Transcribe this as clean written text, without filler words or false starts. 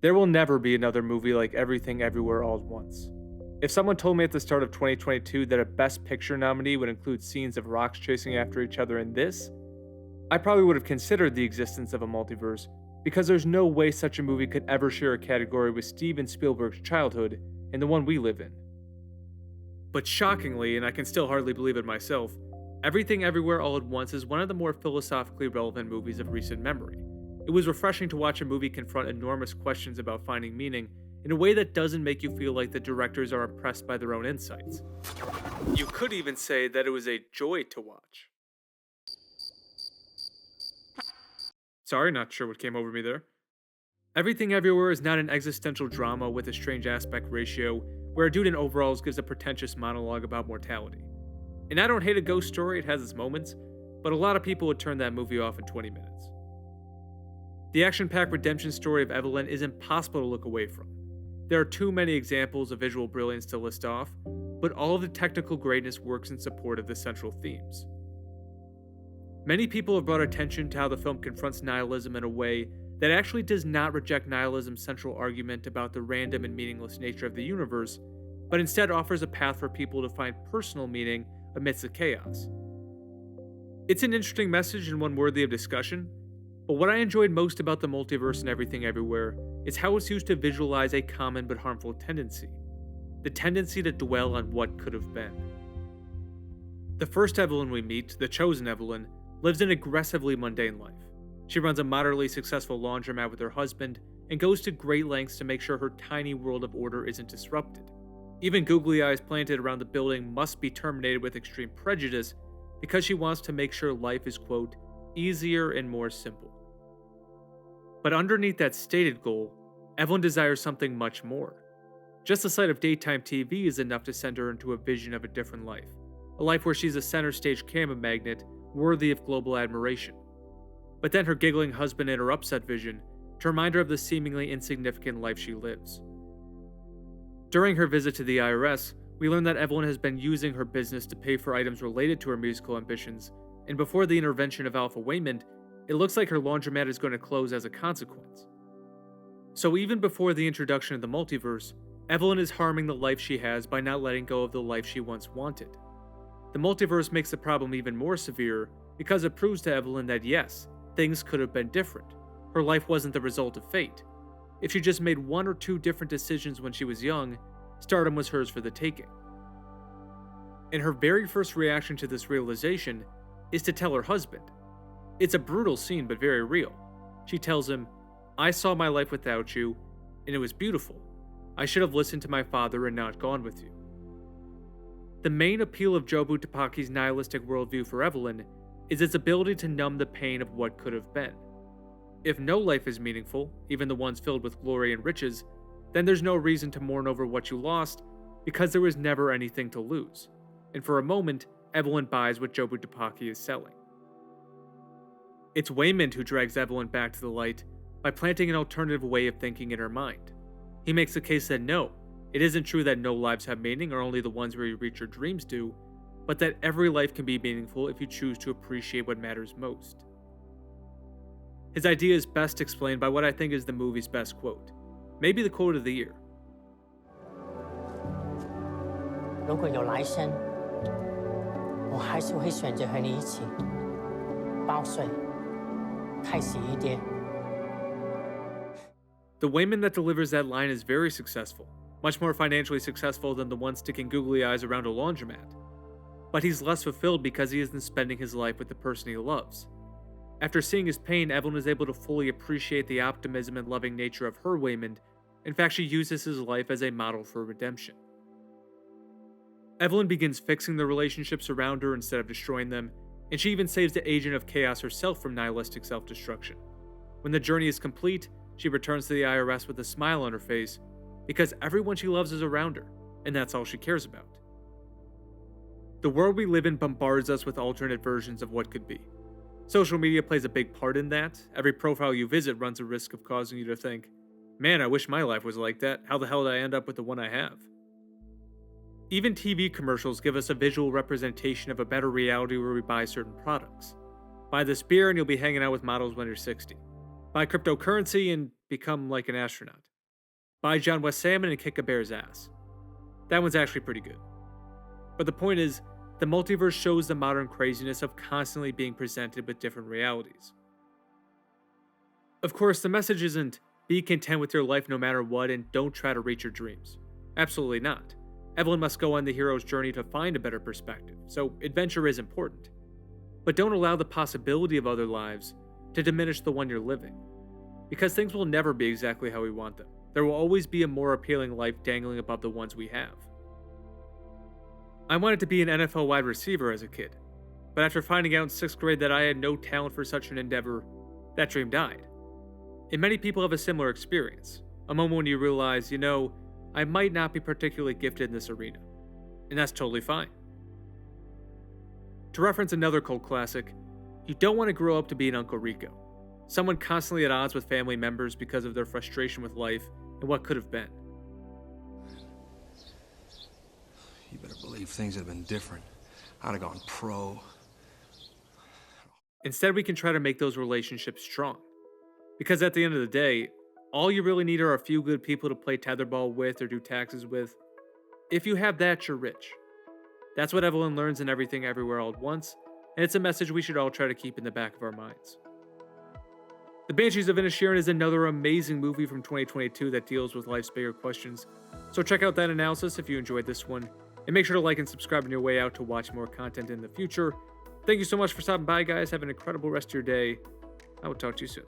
There will never be another movie like Everything Everywhere All at Once. If someone told me at the start of 2022 that a Best Picture nominee would include scenes of rocks chasing after each other in this, I probably would have considered the existence of a multiverse, because there's no way such a movie could ever share a category with Steven Spielberg's childhood and the one we live in. But shockingly, and I can still hardly believe it myself, Everything Everywhere All at Once is one of the more philosophically relevant movies of recent memory. It was refreshing to watch a movie confront enormous questions about finding meaning in a way that doesn't make you feel like the directors are impressed by their own insights. You could even say that it was a joy to watch. Sorry, not sure what came over me there. Everything Everywhere is not an existential drama with a strange aspect ratio where a dude in overalls gives a pretentious monologue about mortality. And I don't hate a ghost story, it has its moments, but a lot of people would turn that movie off in 20 minutes. The action-packed redemption story of Evelyn is impossible to look away from. There are too many examples of visual brilliance to list off, but all of the technical greatness works in support of the central themes. Many people have brought attention to how the film confronts nihilism in a way that actually does not reject nihilism's central argument about the random and meaningless nature of the universe, but instead offers a path for people to find personal meaning amidst the chaos. It's an interesting message and one worthy of discussion, but what I enjoyed most about the multiverse and Everything Everywhere is how it's used to visualize a common but harmful tendency: the tendency to dwell on what could have been. The first Evelyn we meet, the chosen Evelyn, lives an aggressively mundane life. She runs a moderately successful laundromat with her husband and goes to great lengths to make sure her tiny world of order isn't disrupted. Even googly eyes planted around the building must be terminated with extreme prejudice because she wants to make sure life is, quote, easier and more simple. But underneath that stated goal, Evelyn desires something much more. Just the sight of daytime TV is enough to send her into a vision of a different life, a life where she's a center stage camera magnet worthy of global admiration. But then her giggling husband interrupts that vision to remind her of the seemingly insignificant life she lives. During her visit to the IRS, we learn that Evelyn has been using her business to pay for items related to her musical ambitions, and before the intervention of Alpha Waymond, it looks like her laundromat is going to close as a consequence. So even before the introduction of the multiverse, Evelyn is harming the life she has by not letting go of the life she once wanted. The multiverse makes the problem even more severe because it proves to Evelyn that yes, things could have been different. Her life wasn't the result of fate. If she just made one or two different decisions when she was young, stardom was hers for the taking. And her very first reaction to this realization is to tell her husband. It's a brutal scene, but very real. She tells him, "I saw my life without you, and it was beautiful. I should have listened to my father and not gone with you." The main appeal of Jobu Tupaki's nihilistic worldview for Evelyn is its ability to numb the pain of what could have been. If no life is meaningful, even the ones filled with glory and riches, then there's no reason to mourn over what you lost because there was never anything to lose. And for a moment, Evelyn buys what Jobu Tupaki is selling. It's Waymond who drags Evelyn back to the light by planting an alternative way of thinking in her mind. He makes the case that no, it isn't true that no lives have meaning or only the ones where you reach your dreams do, but that every life can be meaningful if you choose to appreciate what matters most. His idea is best explained by what I think is the movie's best quote, maybe the quote of the year. 如果有来生，我还是会选择和你一起报税，开始一点。The Wayman that delivers that line is very successful, much more financially successful than the one sticking googly eyes around a laundromat. But he's less fulfilled because he isn't spending his life with the person he loves. After seeing his pain, Evelyn is able to fully appreciate the optimism and loving nature of her Waymond. In fact, she uses his life as a model for redemption. Evelyn begins fixing the relationships around her instead of destroying them, and she even saves the agent of chaos herself from nihilistic self-destruction. When the journey is complete, she returns to the IRS with a smile on her face, because everyone she loves is around her, and that's all she cares about. The world we live in bombards us with alternate versions of what could be. Social media plays a big part in that. Every profile you visit runs a risk of causing you to think, man, I wish my life was like that. How the hell did I end up with the one I have? Even TV commercials give us a visual representation of a better reality where we buy certain products. Buy this beer and you'll be hanging out with models when you're 60. Buy cryptocurrency and Become Like an Astronaut by John Wes Salmon and Kick a Bear's Ass. That one's actually pretty good. But the point is, the multiverse shows the modern craziness of constantly being presented with different realities. Of course, the message isn't be content with your life no matter what and don't try to reach your dreams. Absolutely not. Evelyn must go on the hero's journey to find a better perspective, so adventure is important. But don't allow the possibility of other lives to diminish the one you're living. Because things will never be exactly how we want them. There will always be a more appealing life dangling above the ones we have. I wanted to be an NFL wide receiver as a kid, but after finding out in 6th grade that I had no talent for such an endeavor, that dream died. And many people have a similar experience, a moment when you realize, I might not be particularly gifted in this arena, and that's totally fine. To reference another cult classic, you don't want to grow up to be an Uncle Rico, someone constantly at odds with family members because of their frustration with life and what could have been. You better believe things would have been different. I'd have gone pro. Instead, we can try to make those relationships strong. Because at the end of the day, all you really need are a few good people to play tetherball with or do taxes with. If you have that, you're rich. That's what Evelyn learns in Everything Everywhere All at Once, and it's a message we should all try to keep in the back of our minds. The Banshees of Inisherin is another amazing movie from 2022 that deals with life's bigger questions, so check out that analysis if you enjoyed this one, and make sure to like and subscribe on your way out to watch more content in the future. Thank you so much for stopping by, guys. Have an incredible rest of your day. I will talk to you soon.